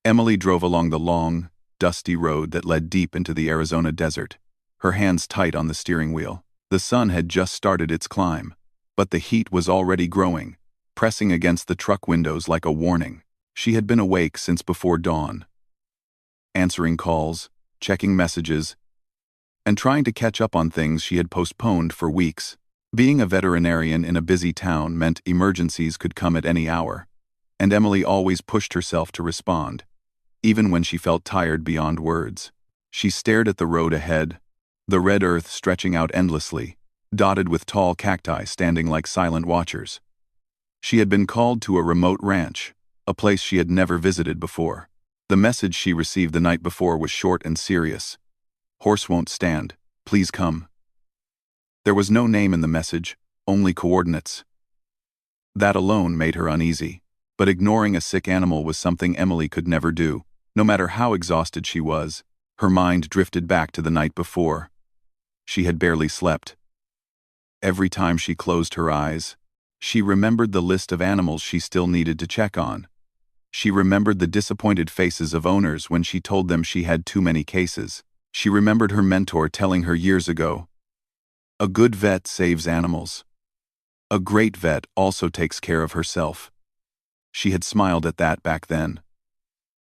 Emily drove along the long, dusty road that led deep into the Arizona desert, her hands tight on the steering wheel. The sun had just started its climb, but the heat was already growing, pressing against the truck windows like a warning. She had been awake since before dawn, answering calls, checking messages, and trying to catch up on things she had postponed for weeks. Being a veterinarian in a busy town meant emergencies could come at any hour, and Emily always pushed herself to respond, even when she felt tired beyond words. She stared at the road ahead, the red earth stretching out endlessly, dotted with tall cacti standing like silent watchers. She had been called to a remote ranch, a place she had never visited before. The message she received the night before was short and serious. "Horse won't stand. Please come." There was no name in the message, only coordinates. That alone made her uneasy, but ignoring a sick animal was something Emily could never do. No matter how exhausted she was, her mind drifted back to the night before. She had barely slept. Every time she closed her eyes, she remembered the list of animals she still needed to check on. She remembered the disappointed faces of owners when she told them she had too many cases. She remembered her mentor telling her years ago, "A good vet saves animals. A great vet also takes care of herself." She had smiled at that back then.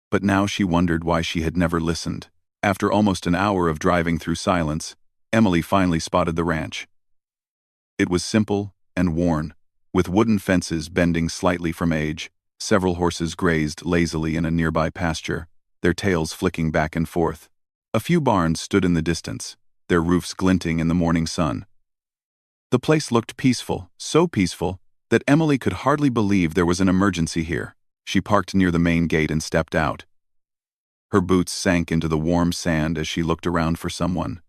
But now she wondered why she had never listened. After almost an hour of driving through silence, Emily finally spotted the ranch. It was simple and worn, with wooden fences bending slightly from age. Several horses grazed lazily in a nearby pasture, their tails flicking back and forth. A few barns stood in the distance, their roofs glinting in the morning sun. The place looked peaceful, so peaceful that Emily could hardly believe there was an emergency here. She parked near the main gate and stepped out. Her boots sank into the warm sand as she looked around for someone.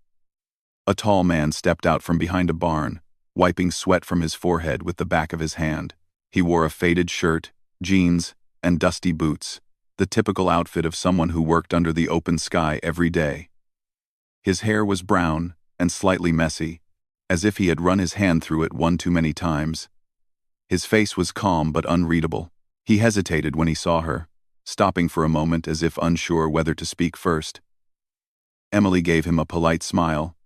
A tall man stepped out from behind a barn, wiping sweat from his forehead with the back of his hand. He wore a faded shirt, jeans, and dusty boots, the typical outfit of someone who worked under the open sky every day. His hair was brown and slightly messy, as if he had run his hand through it one too many times. His face was calm but unreadable. He hesitated when he saw her, stopping for a moment as if unsure whether to speak first. Emily gave him a polite smile,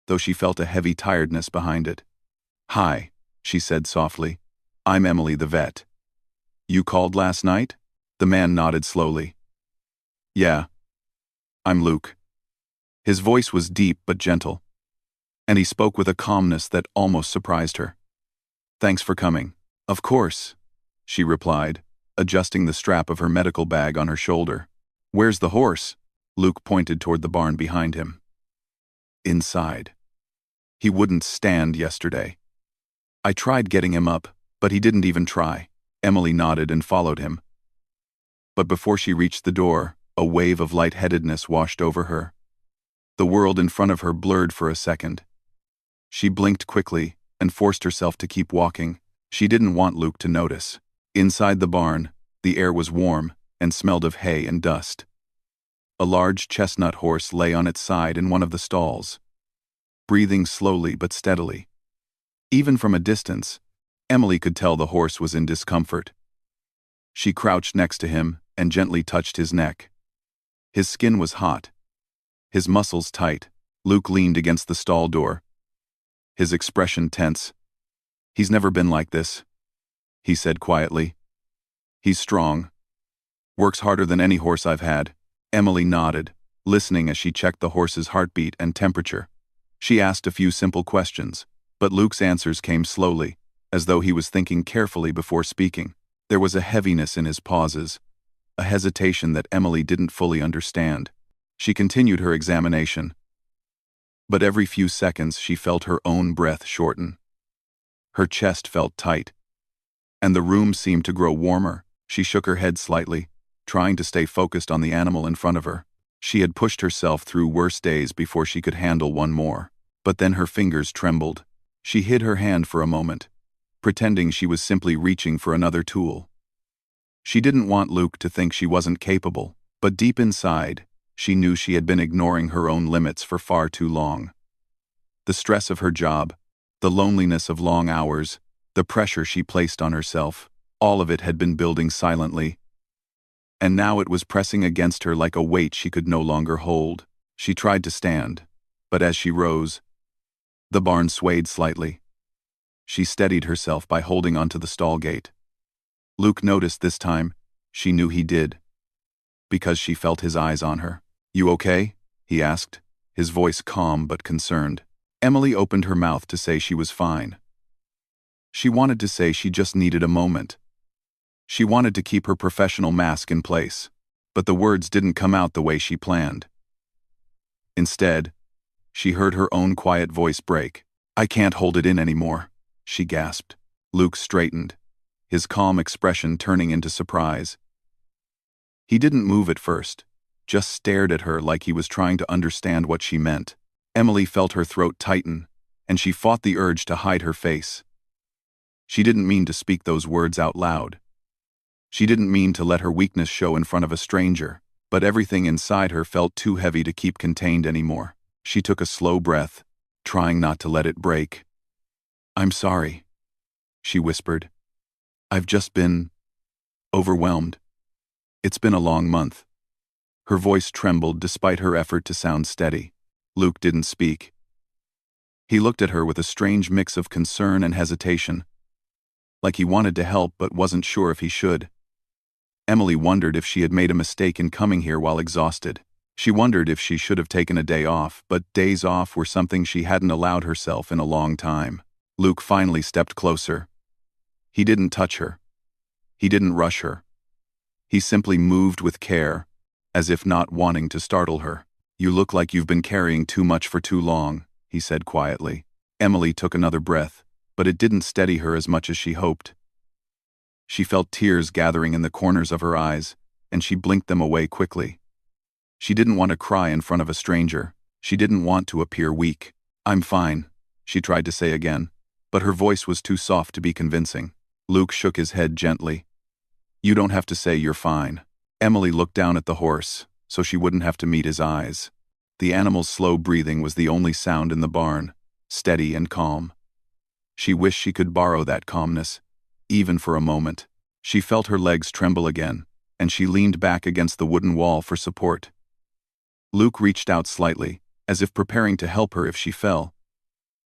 though she felt a heavy tiredness behind it. "Hi," she said softly. "I'm Emily the vet. You called last night?" The man nodded slowly. "Yeah. I'm Luke." His voice was deep but gentle, and he spoke with a calmness that almost surprised her. "Thanks for coming." "Of course," she replied, adjusting the strap of her medical bag on her shoulder. "Where's the horse?" Luke pointed toward the barn behind him. "Inside. He wouldn't stand yesterday. I tried getting him up, but he didn't even try." Emily nodded and followed him. But before she reached the door, a wave of lightheadedness washed over her. The world in front of her blurred for a second. She blinked quickly and forced herself to keep walking. She didn't want Luke to notice. Inside the barn, the air was warm and smelled of hay and dust. A large chestnut horse lay on its side in one of the stalls, breathing slowly but steadily. Even from a distance, Emily could tell the horse was in discomfort. She crouched next to him and gently touched his neck. His skin was hot, his muscles tight. Luke leaned against the stall door, his expression tense. "He's never been like this," he said quietly. "He's strong. Works harder than any horse I've had." Emily nodded, listening as she checked the horse's heartbeat and temperature. She asked a few simple questions, but Luke's answers came slowly, as though he was thinking carefully before speaking. There was a heaviness in his pauses, a hesitation that Emily didn't fully understand. She continued her examination, but every few seconds she felt her own breath shorten. Her chest felt tight, and the room seemed to grow warmer. She shook her head slightly, trying to stay focused on the animal in front of her. She had pushed herself through worse days before she could handle one more. But then her fingers trembled. She hid her hand for a moment, pretending she was simply reaching for another tool. She didn't want Luke to think she wasn't capable, but deep inside, she knew she had been ignoring her own limits for far too long. The stress of her job, the loneliness of long hours, the pressure she placed on herself, all of it had been building silently. and now it was pressing against her like a weight she could no longer hold. She tried to stand, but as she rose, the barn swayed slightly. She steadied herself by holding onto the stall gate. Luke noticed this time. She knew he did, because she felt his eyes on her. "You okay?" he asked, his voice calm but concerned. Emily opened her mouth to say she was fine. She wanted to say she just needed a moment. She wanted to keep her professional mask in place, but the words didn't come out the way she planned. Instead, she heard her own quiet voice break. "I can't hold it in anymore," she gasped. Luke straightened, his calm expression turning into surprise. He didn't move at first, just stared at her like he was trying to understand what she meant. Emily felt her throat tighten, and she fought the urge to hide her face. She didn't mean to speak those words out loud. She didn't mean to let her weakness show in front of a stranger, but everything inside her felt too heavy to keep contained anymore. She took a slow breath, trying not to let it break. "I'm sorry," she whispered. "I've just been overwhelmed. It's been a long month." Her voice trembled despite her effort to sound steady. Luke didn't speak. He looked at her with a strange mix of concern and hesitation, like he wanted to help but wasn't sure if he should. Emily wondered if she had made a mistake in coming here while exhausted. She wondered if she should have taken a day off, but days off were something she hadn't allowed herself in a long time. Luke finally stepped closer. He didn't touch her. He didn't rush her. He simply moved with care, as if not wanting to startle her. "You look like you've been carrying too much for too long," he said quietly. Emily took another breath, but it didn't steady her as much as she hoped. She felt tears gathering in the corners of her eyes, and she blinked them away quickly. She didn't want to cry in front of a stranger. She didn't want to appear weak. "I'm fine," she tried to say again, but her voice was too soft to be convincing. Luke shook his head gently. "You don't have to say you're fine." Emily looked down at the horse, so she wouldn't have to meet his eyes. The animal's slow breathing was the only sound in the barn, steady and calm. She wished she could borrow that calmness, even for a moment. She felt her legs tremble again, and she leaned back against the wooden wall for support. Luke reached out slightly, as if preparing to help her if she fell,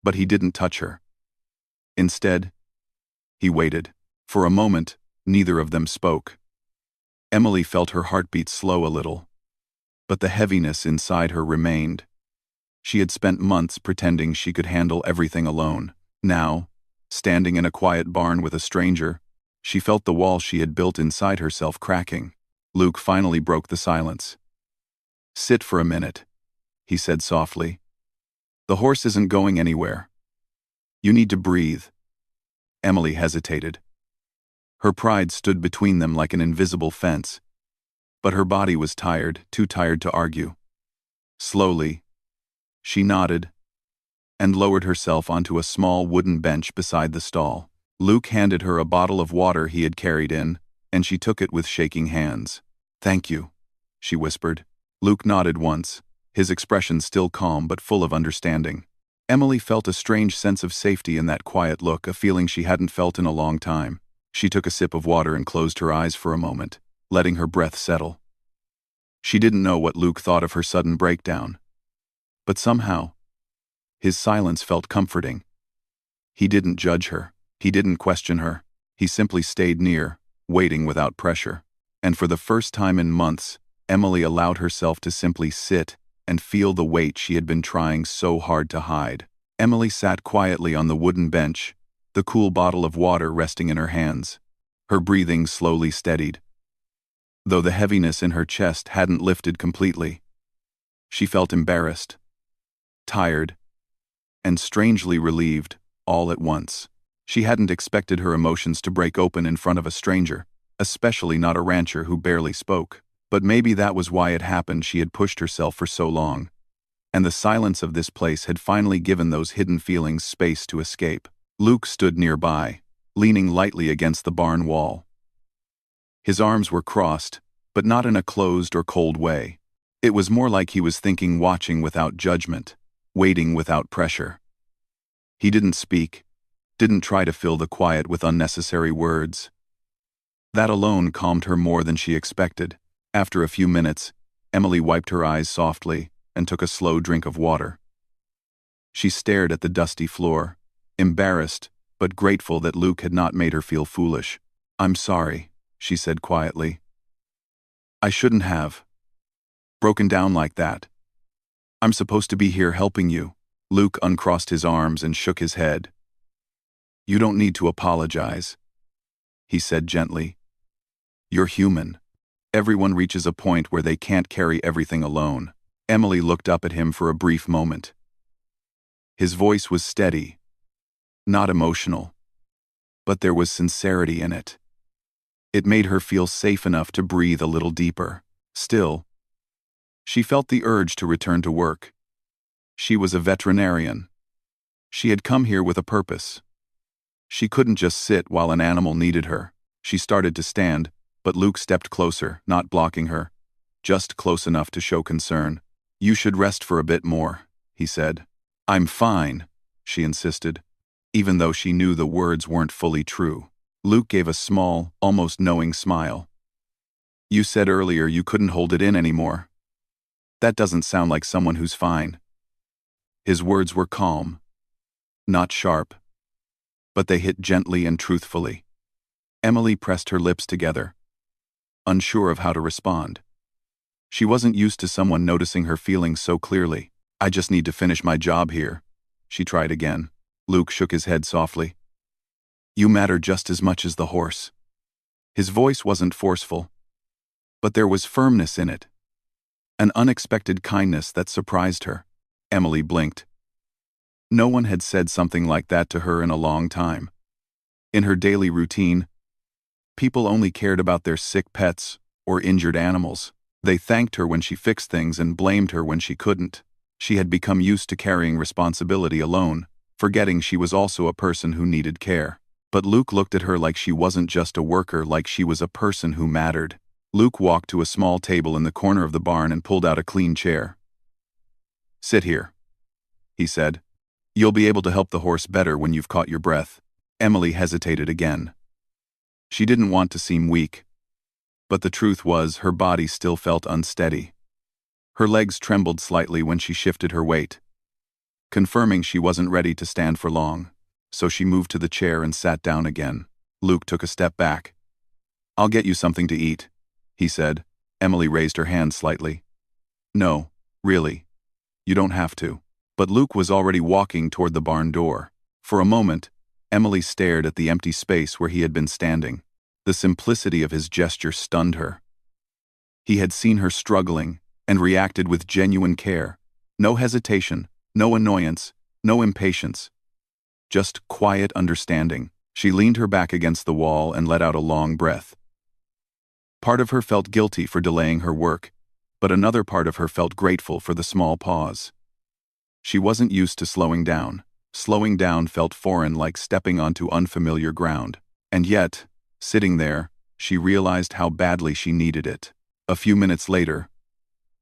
but he didn't touch her. Instead, he waited. For a moment, neither of them spoke. Emily felt her heartbeat slow a little, but the heaviness inside her remained. She had spent months pretending she could handle everything alone. Now, standing in a quiet barn with a stranger, she felt the wall she had built inside herself cracking. Luke finally broke the silence. "Sit for a minute," he said softly. "The horse isn't going anywhere. You need to breathe." Emily hesitated. Her pride stood between them like an invisible fence, but her body was tired, too tired to argue. Slowly, she nodded and lowered herself onto a small wooden bench beside the stall. Luke handed her a bottle of water he had carried in, and she took it with shaking hands. "Thank you," she whispered. Luke nodded once, his expression still calm but full of understanding. Emily felt a strange sense of safety in that quiet look, a feeling she hadn't felt in a long time. She took a sip of water and closed her eyes for a moment, letting her breath settle. She didn't know what Luke thought of her sudden breakdown, but somehow, his silence felt comforting. He didn't judge her. He didn't question her. He simply stayed near, waiting without pressure. And for the first time in months, Emily allowed herself to simply sit and feel the weight she had been trying so hard to hide. Emily sat quietly on the wooden bench, the cool bottle of water resting in her hands. Her breathing slowly steadied, though the heaviness in her chest hadn't lifted completely. She felt embarrassed, tired, and strangely relieved, all at once. She hadn't expected her emotions to break open in front of a stranger, especially not a rancher who barely spoke. But maybe that was why it happened. She had pushed herself for so long, and the silence of this place had finally given those hidden feelings space to escape. Luke stood nearby, leaning lightly against the barn wall. His arms were crossed, but not in a closed or cold way. It was more like he was thinking, watching without judgment, waiting without pressure. He didn't speak, didn't try to fill the quiet with unnecessary words. That alone calmed her more than she expected. After a few minutes, Emily wiped her eyes softly and took a slow drink of water. She stared at the dusty floor, embarrassed but grateful that Luke had not made her feel foolish. "I'm sorry," she said quietly. "I shouldn't have broken down like that. I'm supposed to be here helping you." Luke uncrossed his arms and shook his head. "You don't need to apologize," he said gently. "You're human. Everyone reaches a point where they can't carry everything alone." Emily looked up at him for a brief moment. His voice was steady, not emotional, but there was sincerity in it. It made her feel safe enough to breathe a little deeper. Still, she felt the urge to return to work. She was a veterinarian. She had come here with a purpose. She couldn't just sit while an animal needed her. She started to stand, but Luke stepped closer, not blocking her, just close enough to show concern. "You should rest for a bit more," he said. "I'm fine," she insisted, even though she knew the words weren't fully true. Luke gave a small, almost knowing smile. "You said earlier you couldn't hold it in anymore. That doesn't sound like someone who's fine." His words were calm, not sharp, but they hit gently and truthfully. Emily pressed her lips together, unsure of how to respond. She wasn't used to someone noticing her feelings so clearly. "I just need to finish my job here," she tried again. Luke shook his head softly. "You matter just as much as the horse." His voice wasn't forceful, but there was firmness in it, an unexpected kindness that surprised her. Emily blinked. No one had said something like that to her in a long time. In her daily routine, people only cared about their sick pets or injured animals. They thanked her when she fixed things and blamed her when she couldn't. She had become used to carrying responsibility alone, forgetting she was also a person who needed care. But Luke looked at her like she wasn't just a worker, like she was a person who mattered. Luke walked to a small table in the corner of the barn and pulled out a clean chair. "Sit here," he said. "You'll be able to help the horse better when you've caught your breath." Emily hesitated again. She didn't want to seem weak, but the truth was her body still felt unsteady. Her legs trembled slightly when she shifted her weight, confirming she wasn't ready to stand for long, so she moved to the chair and sat down again. Luke took a step back. "I'll get you something to eat," he said. Emily raised her hand slightly. "No, really. You don't have to." But Luke was already walking toward the barn door. For a moment, Emily stared at the empty space where he had been standing. The simplicity of his gesture stunned her. He had seen her struggling and reacted with genuine care. No hesitation, no annoyance, no impatience. Just quiet understanding. She leaned her back against the wall and let out a long breath. Part of her felt guilty for delaying her work, but another part of her felt grateful for the small pause. She wasn't used to slowing down. Slowing down felt foreign, like stepping onto unfamiliar ground. And yet, sitting there, she realized how badly she needed it. A few minutes later,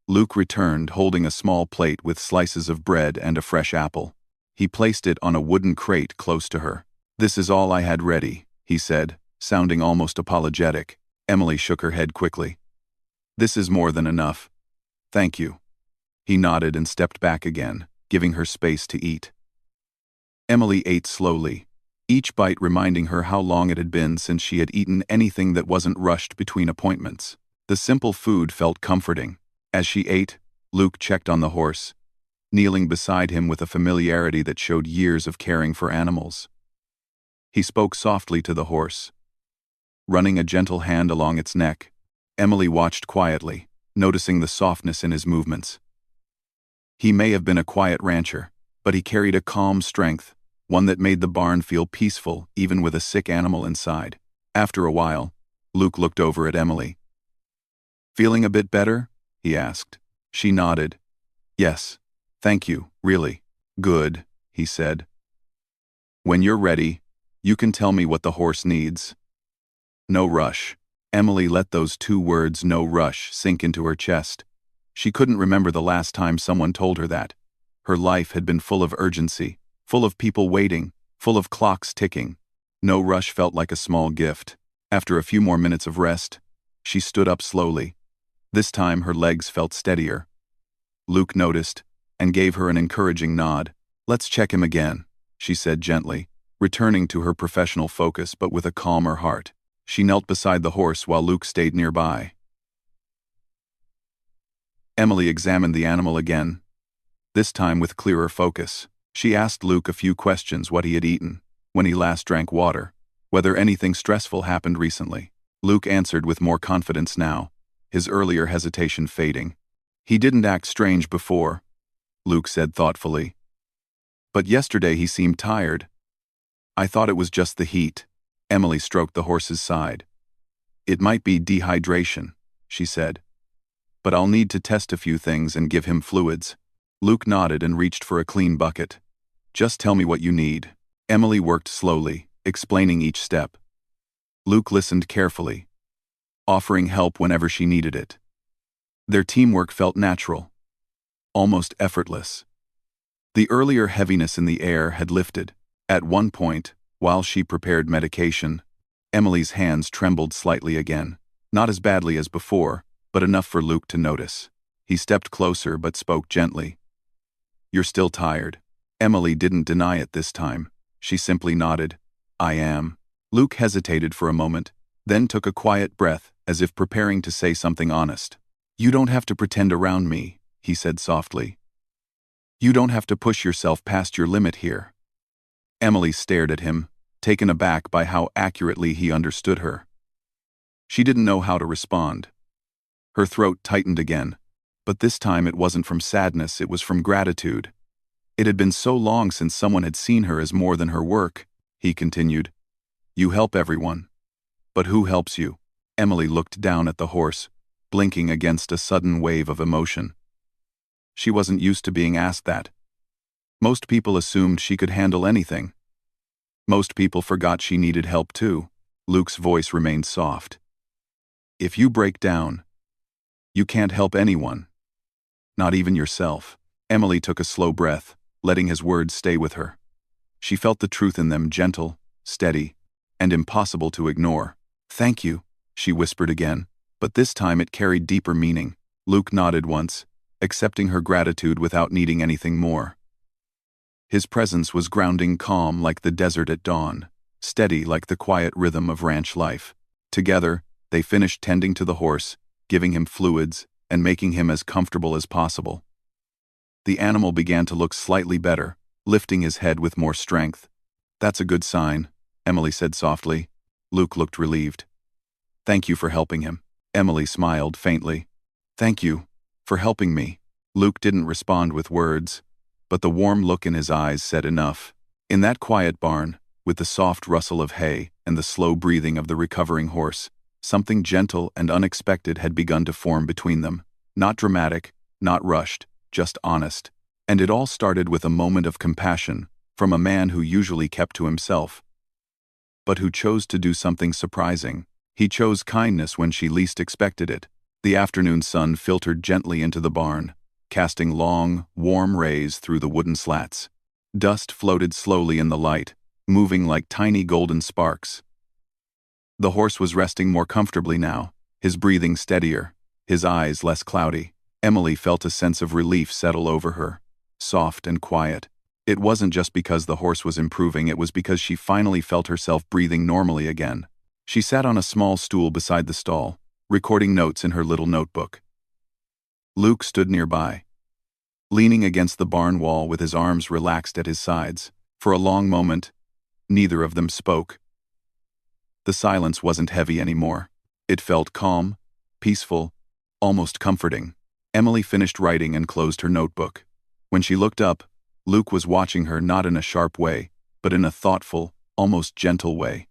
Luke returned holding a small plate with slices of bread and a fresh apple. He placed it on a wooden crate close to her. "This is all I had ready," he said, sounding almost apologetic. Emily shook her head quickly. "This is more than enough. Thank you." He nodded and stepped back again, giving her space to eat. Emily ate slowly, each bite reminding her how long it had been since she had eaten anything that wasn't rushed between appointments. The simple food felt comforting. As she ate, Luke checked on the horse, kneeling beside him with a familiarity that showed years of caring for animals. He spoke softly to the horse, running a gentle hand along its neck. Emily watched quietly, noticing the softness in his movements. He may have been a quiet rancher, but he carried a calm strength, one that made the barn feel peaceful even with a sick animal inside. After a while, Luke looked over at Emily. "Feeling a bit better?" he asked. She nodded. "Yes, thank you, really." "Good," he said. "When you're ready, you can tell me what the horse needs." No rush. Emily let those two words, "no rush," sink into her chest. She couldn't remember the last time someone told her that. Her life had been full of urgency, full of people waiting, full of clocks ticking. No rush felt like a small gift. After a few more minutes of rest, she stood up slowly. This time her legs felt steadier. Luke noticed and gave her an encouraging nod. "Let's check him again," she said gently, returning to her professional focus but with a calmer heart. She knelt beside the horse while Luke stayed nearby. Emily examined the animal again, this time with clearer focus. She asked Luke a few questions: what he had eaten, when he last drank water, whether anything stressful happened recently. Luke answered with more confidence now, his earlier hesitation fading. "He didn't act strange before," Luke said thoughtfully. "But yesterday he seemed tired. I thought it was just the heat." Emily stroked the horse's side. "It might be dehydration," she said. "But I'll need to test a few things and give him fluids." Luke nodded and reached for a clean bucket. "Just tell me what you need." Emily worked slowly, explaining each step. Luke listened carefully, offering help whenever she needed it. Their teamwork felt natural, almost effortless. The earlier heaviness in the air had lifted. At one point, while she prepared medication, Emily's hands trembled slightly again, not as badly as before, but enough for Luke to notice. He stepped closer but spoke gently. "You're still tired." Emily didn't deny it this time. She simply nodded. "I am." Luke hesitated for a moment, then took a quiet breath, as if preparing to say something honest. "You don't have to pretend around me," he said softly. "You don't have to push yourself past your limit here." Emily stared at him, taken aback by how accurately he understood her. She didn't know how to respond. Her throat tightened again, but this time it wasn't from sadness, it was from gratitude. It had been so long since someone had seen her as more than her work, he continued. "You help everyone. But who helps you?" Emily looked down at the horse, blinking against a sudden wave of emotion. She wasn't used to being asked that. Most people assumed she could handle anything. Most people forgot she needed help too. Luke's voice remained soft. "If you break down, you can't help anyone. Not even yourself." Emily took a slow breath, letting his words stay with her. She felt the truth in them, gentle, steady, and impossible to ignore. "Thank you," she whispered again, but this time it carried deeper meaning. Luke nodded once, accepting her gratitude without needing anything more. His presence was grounding, calm like the desert at dawn, steady like the quiet rhythm of ranch life. Together, they finished tending to the horse, giving him fluids, and making him as comfortable as possible. The animal began to look slightly better, lifting his head with more strength. "That's a good sign," Emily said softly. Luke looked relieved. "Thank you for helping him." Emily smiled faintly. "Thank you for helping me." Luke didn't respond with words, but the warm look in his eyes said enough. In that quiet barn, with the soft rustle of hay and the slow breathing of the recovering horse, something gentle and unexpected had begun to form between them. Not dramatic, not rushed, just honest. And it all started with a moment of compassion from a man who usually kept to himself, but who chose to do something surprising. He chose kindness when she least expected it. The afternoon sun filtered gently into the barn, casting long, warm rays through the wooden slats. Dust floated slowly in the light, moving like tiny golden sparks. The horse was resting more comfortably now, his breathing steadier, his eyes less cloudy. Emily felt a sense of relief settle over her, soft and quiet. It wasn't just because the horse was improving, it was because she finally felt herself breathing normally again. She sat on a small stool beside the stall, recording notes in her little notebook. Luke stood nearby, leaning against the barn wall with his arms relaxed at his sides. For a long moment, neither of them spoke. The silence wasn't heavy anymore. It felt calm, peaceful, almost comforting. Emily finished writing and closed her notebook. When she looked up, Luke was watching her, not in a sharp way, but in a thoughtful, almost gentle way.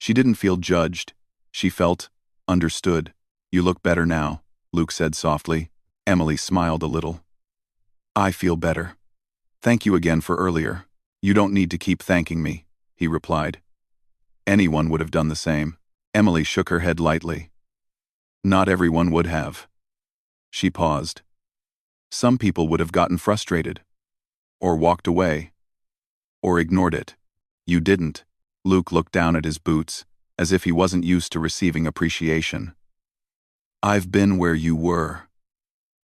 She didn't feel judged. She felt understood. "You look better now," Luke said softly. Emily smiled a little. "I feel better. Thank you again for earlier." "You don't need to keep thanking me," he replied. "Anyone would have done the same." Emily shook her head lightly. "Not everyone would have." She paused. "Some people would have gotten frustrated, or walked away, or ignored it. You didn't." Luke looked down at his boots, as if he wasn't used to receiving appreciation. I've been where you were,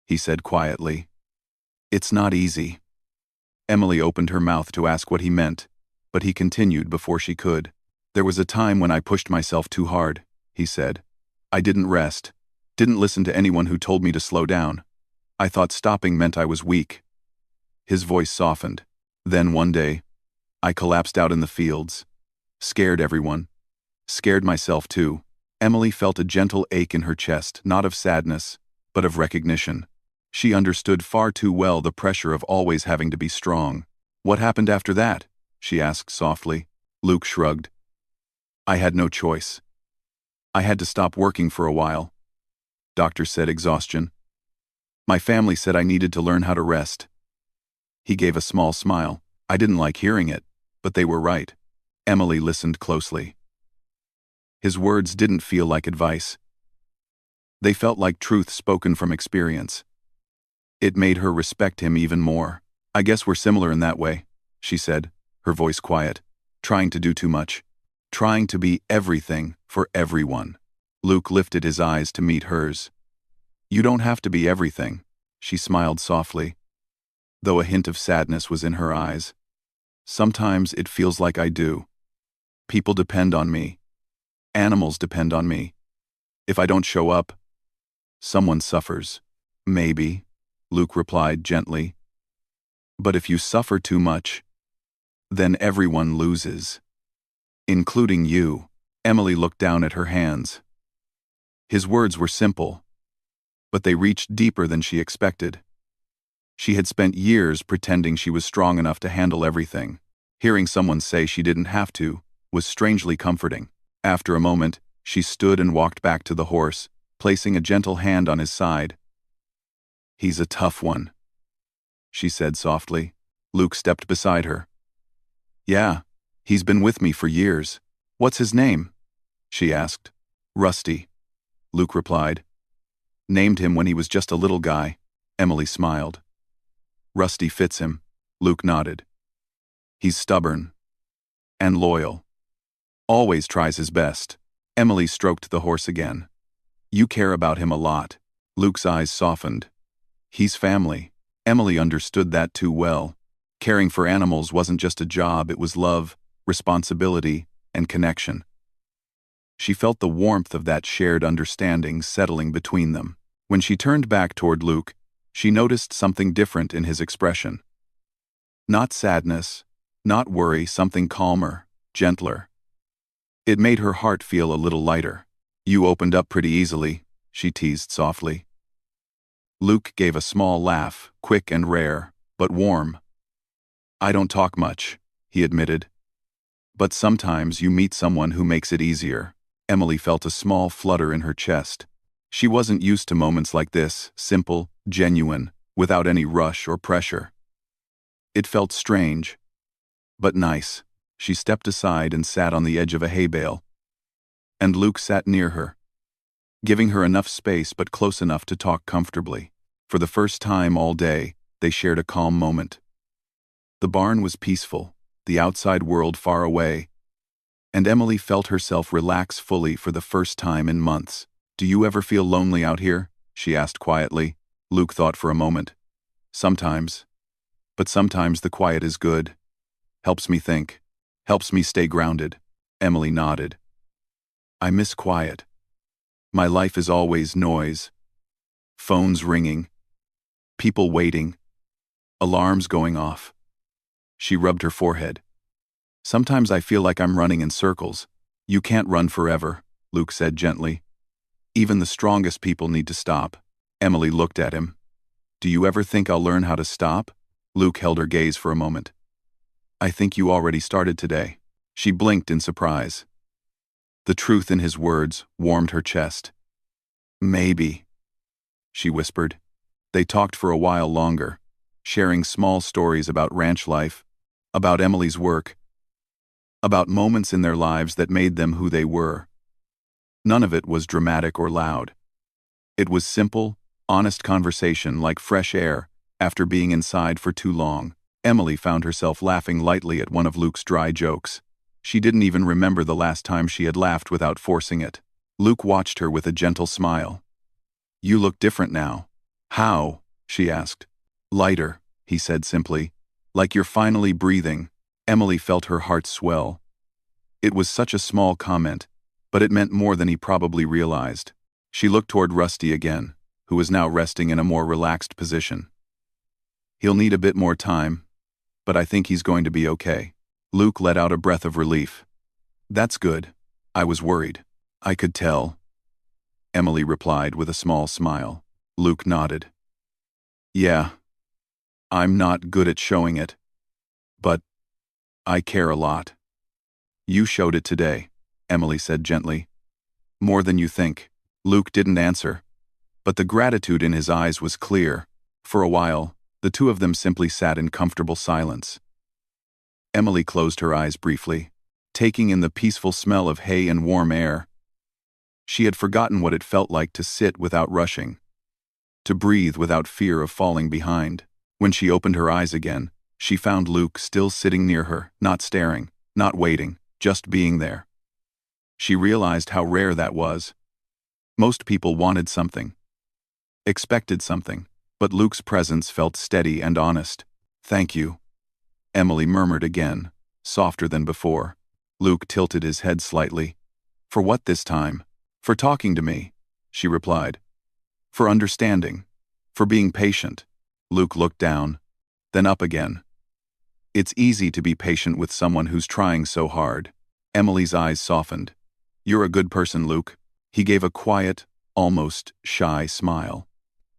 he said quietly. It's not easy. Emily opened her mouth to ask what he meant, but he continued before she could. There was a time when I pushed myself too hard, he said. I didn't rest, didn't listen to anyone who told me to slow down. I thought stopping meant I was weak. His voice softened. Then one day, I collapsed out in the fields. Scared everyone. Scared myself too. Emily felt a gentle ache in her chest, not of sadness, but of recognition. She understood far too well the pressure of always having to be strong. What happened after that? She asked softly. Luke shrugged. I had no choice. I had to stop working for a while. Doctor said exhaustion. My family said I needed to learn how to rest. He gave a small smile. I didn't like hearing it, but they were right. Emily listened closely. His words didn't feel like advice. They felt like truth spoken from experience. It made her respect him even more. I guess we're similar in that way, she said, her voice quiet. Trying to do too much. Trying to be everything for everyone. Luke lifted his eyes to meet hers. You don't have to be everything, she smiled softly, though a hint of sadness was in her eyes. Sometimes it feels like I do. People depend on me. Animals depend on me. If I don't show up, someone suffers. Maybe, Luke replied gently. But if you suffer too much, then everyone loses. Including you. Emily looked down at her hands. His words were simple, but they reached deeper than she expected. She had spent years pretending she was strong enough to handle everything. Hearing someone say she didn't have to was strangely comforting. After a moment, she stood and walked back to the horse, placing a gentle hand on his side. He's a tough one, she said softly. Luke stepped beside her. Yeah, he's been with me for years. What's his name? She asked. Rusty, Luke replied. Named him when he was just a little guy. Emily smiled. Rusty fits him, Luke nodded. He's stubborn and loyal. Always tries his best. Emily stroked the horse again. You care about him a lot. Luke's eyes softened. He's family. Emily understood that too well. Caring for animals wasn't just a job, it was love, responsibility, and connection. She felt the warmth of that shared understanding settling between them. When she turned back toward Luke, she noticed something different in his expression. Not sadness, not worry, something calmer, gentler. It made her heart feel a little lighter. You opened up pretty easily, she teased softly. Luke gave a small laugh, quick and rare, but warm. I don't talk much, he admitted. But sometimes you meet someone who makes it easier. Emily felt a small flutter in her chest. She wasn't used to moments like this, simple, genuine, without any rush or pressure. It felt strange, but nice. She stepped aside and sat on the edge of a hay bale. And Luke sat near her, giving her enough space but close enough to talk comfortably. For the first time all day, they shared a calm moment. The barn was peaceful, the outside world far away, and Emily felt herself relax fully for the first time in months. Do you ever feel lonely out here? She asked quietly. Luke thought for a moment. Sometimes. But sometimes the quiet is good. Helps me think. Helps me stay grounded. Emily nodded. I miss quiet. My life is always noise. Phones ringing. People waiting. Alarms going off. She rubbed her forehead. Sometimes I feel like I'm running in circles. You can't run forever, Luke said gently. Even the strongest people need to stop. Emily looked at him. Do you ever think I'll learn how to stop? Luke held her gaze for a moment. I think you already started today. She blinked in surprise. The truth in his words warmed her chest. Maybe, she whispered. They talked for a while longer, sharing small stories about ranch life, about Emily's work, about moments in their lives that made them who they were. None of it was dramatic or loud. It was simple, honest conversation like fresh air after being inside for too long. Emily found herself laughing lightly at one of Luke's dry jokes. She didn't even remember the last time she had laughed without forcing it. Luke watched her with a gentle smile. You look different now." "How?" she asked. "Lighter," he said simply. "Like you're finally breathing." Emily felt her heart swell. It was such a small comment, but it meant more than he probably realized. She looked toward Rusty again, who was now resting in a more relaxed position. "He'll need a bit more time, but I think he's going to be okay." Luke let out a breath of relief. "That's good. I was worried." "I could tell," Emily replied with a small smile. Luke nodded. "Yeah, I'm not good at showing it, but I care a lot." "You showed it today," Emily said gently. "More than you think." Luke didn't answer, but the gratitude in his eyes was clear. For a while, the two of them simply sat in comfortable silence. Emily closed her eyes briefly, taking in the peaceful smell of hay and warm air. She had forgotten what it felt like to sit without rushing, to breathe without fear of falling behind. When she opened her eyes again, she found Luke still sitting near her, not staring, not waiting, just being there. She realized how rare that was. Most people wanted something, expected something, but Luke's presence felt steady and honest. "Thank you," Emily murmured again, softer than before. Luke tilted his head slightly. "For what this time?" "For talking to me," she replied. "For understanding. For being patient." Luke looked down, then up again. "It's easy to be patient with someone who's trying so hard." Emily's eyes softened. "You're a good person, Luke." He gave a quiet, almost shy smile.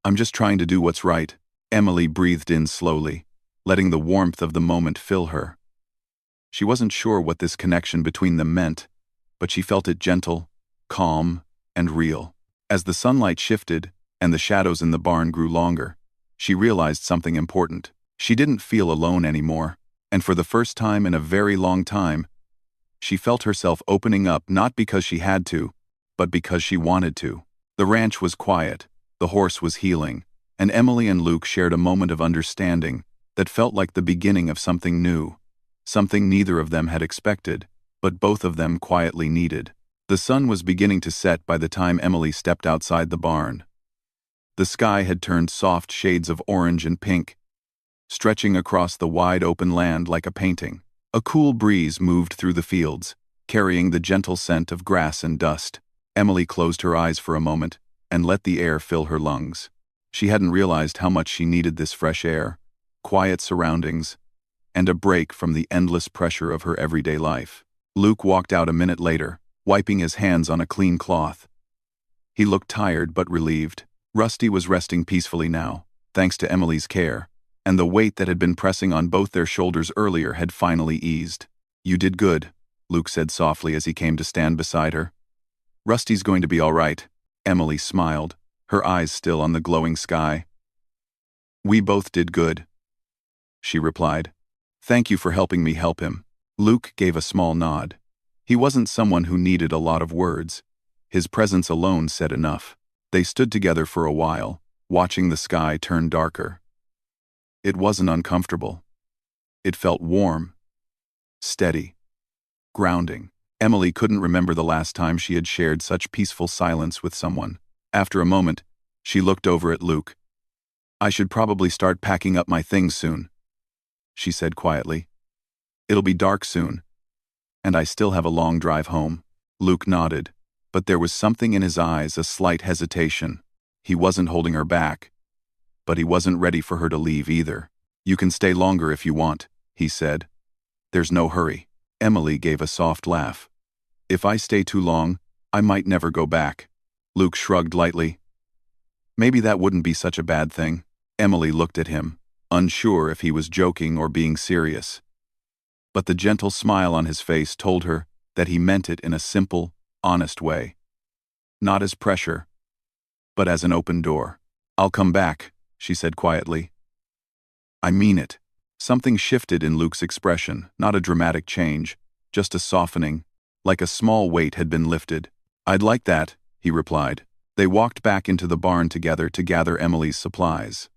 "I'm just trying to do what's right." Emily breathed in slowly, letting the warmth of the moment fill her. She wasn't sure what this connection between them meant, but she felt it gentle, calm, and real. As the sunlight shifted and the shadows in the barn grew longer, she realized something important. She didn't feel alone anymore, and for the first time in a very long time, she felt herself opening up not because she had to, but because she wanted to. The ranch was quiet, the horse was healing, and Emily and Luke shared a moment of understanding that felt like the beginning of something new, something neither of them had expected, but both of them quietly needed. The sun was beginning to set by the time Emily stepped outside the barn. The sky had turned soft shades of orange and pink, stretching across the wide open land like a painting. A cool breeze moved through the fields, carrying the gentle scent of grass and dust. Emily closed her eyes for a moment and let the air fill her lungs. She hadn't realized how much she needed this fresh air, quiet surroundings, and a break from the endless pressure of her everyday life. Luke walked out a minute later, wiping his hands on a clean cloth. He looked tired but relieved. Rusty was resting peacefully now, thanks to Emily's care, and the weight that had been pressing on both their shoulders earlier had finally eased. "You did good," Luke said softly as he came to stand beside her. "Rusty's going to be all right." Emily smiled, her eyes still on the glowing sky. "We both did good," she replied. "Thank you for helping me help him." Luke gave a small nod. He wasn't someone who needed a lot of words. His presence alone said enough. They stood together for a while, watching the sky turn darker. It wasn't uncomfortable. It felt warm, steady, grounding. Emily couldn't remember the last time she had shared such peaceful silence with someone. After a moment, she looked over at Luke. "I should probably start packing up my things soon," she said quietly. "It'll be dark soon, and I still have a long drive home." Luke nodded, but there was something in his eyes, a slight hesitation. He wasn't holding her back, but he wasn't ready for her to leave either. "You can stay longer if you want," he said. "There's no hurry." Emily gave a soft laugh. "If I stay too long, I might never go back." Luke shrugged lightly. "Maybe that wouldn't be such a bad thing." Emily looked at him, unsure if he was joking or being serious. But the gentle smile on his face told her that he meant it in a simple, honest way. Not as pressure, but as an open door. "I'll come back," she said quietly. "I mean it." Something shifted in Luke's expression, not a dramatic change, just a softening, like a small weight had been lifted. "I'd like that," he replied. They walked back into the barn together to gather Emily's supplies.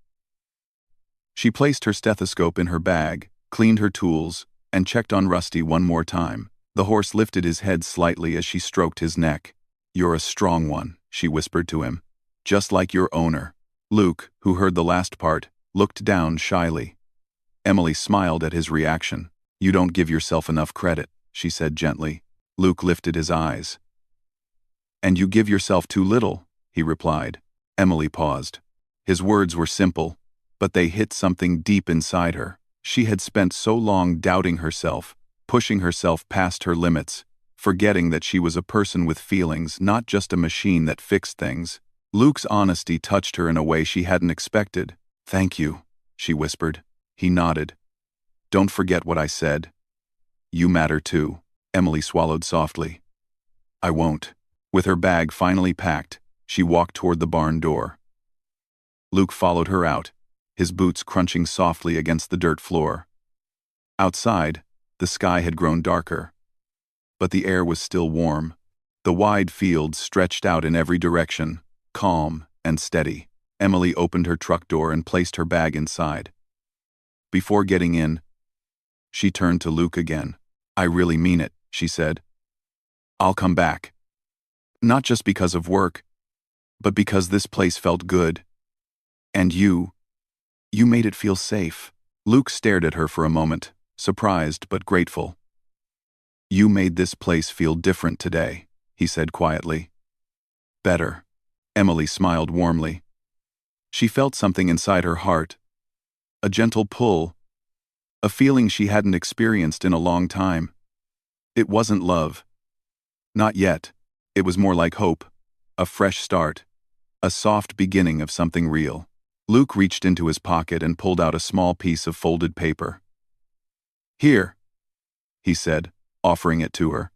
She placed her stethoscope in her bag, cleaned her tools, and checked on Rusty one more time. The horse lifted his head slightly as she stroked his neck. "You're a strong one," she whispered to him. Just like your owner. Luke, who heard the last part, looked down shyly. Emily smiled at his reaction. You don't give yourself enough credit, she said gently. Luke lifted his eyes. And you give yourself too little, he replied. Emily paused. His words were simple, but they hit something deep inside her. She had spent so long doubting herself, pushing herself past her limits, forgetting that she was a person with feelings, not just a machine that fixed things. Luke's honesty touched her in a way she hadn't expected. Thank you, she whispered. He nodded. Don't forget what I said. You matter too. Emily swallowed softly. I won't. With her bag finally packed, she walked toward the barn door. Luke followed her out, his boots crunching softly against the dirt floor. Outside, the sky had grown darker, but the air was still warm. The wide fields stretched out in every direction, calm and steady. Emily opened her truck door and placed her bag inside. Before getting in, she turned to Luke again. I really mean it, she said. I'll come back. Not just because of work, but because this place felt good. And you made it feel safe. Luke stared at her for a moment, surprised but grateful. You made this place feel different today, he said quietly. Better. Emily smiled warmly. She felt something inside her heart, a gentle pull, a feeling she hadn't experienced in a long time. It wasn't love. Not yet. It was more like hope, a fresh start, a soft beginning of something real. Luke reached into his pocket and pulled out a small piece of folded paper. Here, he said, offering it to her.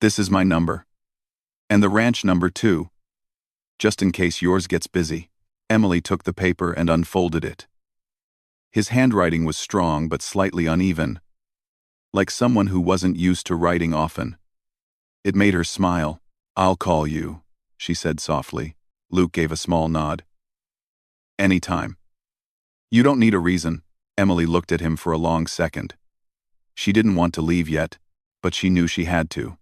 This is my number. And the ranch number too, just in case yours gets busy. Emily took the paper and unfolded it. His handwriting was strong but slightly uneven, like someone who wasn't used to writing often. It made her smile. I'll call you, she said softly. Luke gave a small nod. Anytime. You don't need a reason. Emily looked at him for a long second. She didn't want to leave yet, but she knew she had to.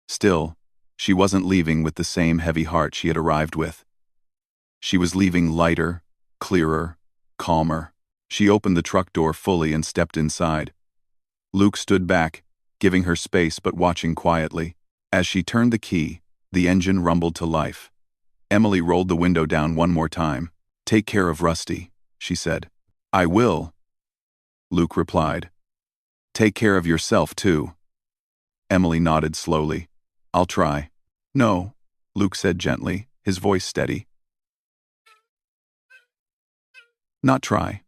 Still, she wasn't leaving with the same heavy heart she had arrived with. She was leaving lighter, clearer, calmer. She opened the truck door fully and stepped inside. Luke stood back, giving her space but watching quietly. As she turned the key, the engine rumbled to life. Emily rolled the window down one more time. Take care of Rusty, she said. I will, Luke replied. Take care of yourself, too. Emily nodded slowly. I'll try. No, Luke said gently, his voice steady. Not try.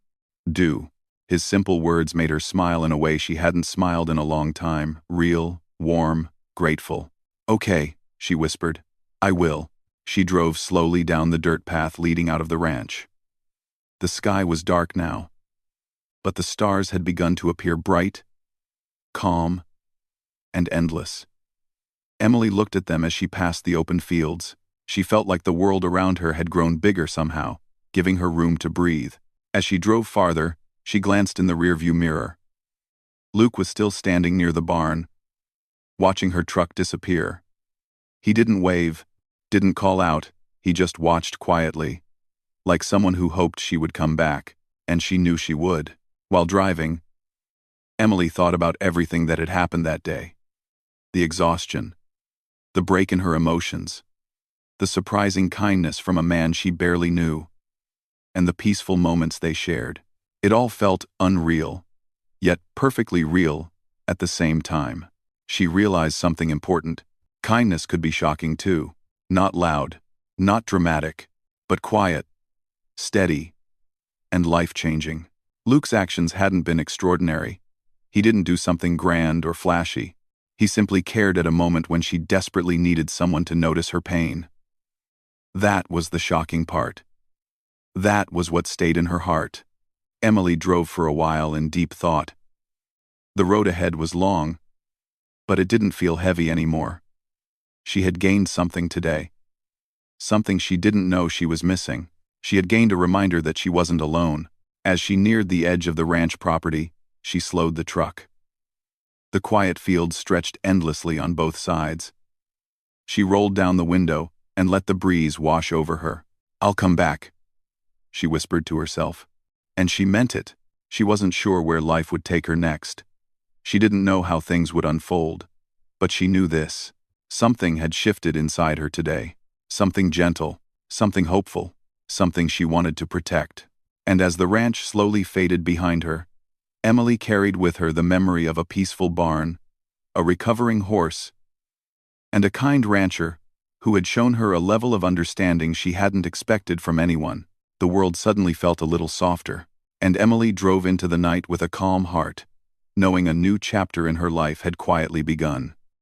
Do. His simple words made her smile in a way she hadn't smiled in a long time, real, warm, grateful. Okay, she whispered. I will. She drove slowly down the dirt path leading out of the ranch. The sky was dark now, but the stars had begun to appear bright, calm, and endless. Emily looked at them as she passed the open fields. She felt like the world around her had grown bigger somehow, giving her room to breathe. As she drove farther, she glanced in the rearview mirror. Luke was still standing near the barn, watching her truck disappear. He didn't wave, didn't call out, he just watched quietly, like someone who hoped she would come back, and she knew she would. While driving, Emily thought about everything that had happened that day. The exhaustion, the break in her emotions, the surprising kindness from a man she barely knew, and the peaceful moments they shared. It all felt unreal, yet perfectly real at the same time. She realized something important. Kindness could be shocking too. Not loud, not dramatic, but quiet, steady, and life-changing. Luke's actions hadn't been extraordinary. He didn't do something grand or flashy. He simply cared at a moment when she desperately needed someone to notice her pain. That was the shocking part. That was what stayed in her heart. Emily drove for a while in deep thought. The road ahead was long, but it didn't feel heavy anymore. She had gained something today. Something she didn't know she was missing. She had gained a reminder that she wasn't alone. As she neared the edge of the ranch property, she slowed the truck. The quiet fields stretched endlessly on both sides. She rolled down the window and let the breeze wash over her. "I'll come back," she whispered to herself. And she meant it. She wasn't sure where life would take her next. She didn't know how things would unfold. But she knew this. Something had shifted inside her today. Something gentle, something hopeful, something she wanted to protect. And as the ranch slowly faded behind her, Emily carried with her the memory of a peaceful barn, a recovering horse, and a kind rancher who had shown her a level of understanding she hadn't expected from anyone. The world suddenly felt a little softer, and Emily drove into the night with a calm heart, knowing a new chapter in her life had quietly begun.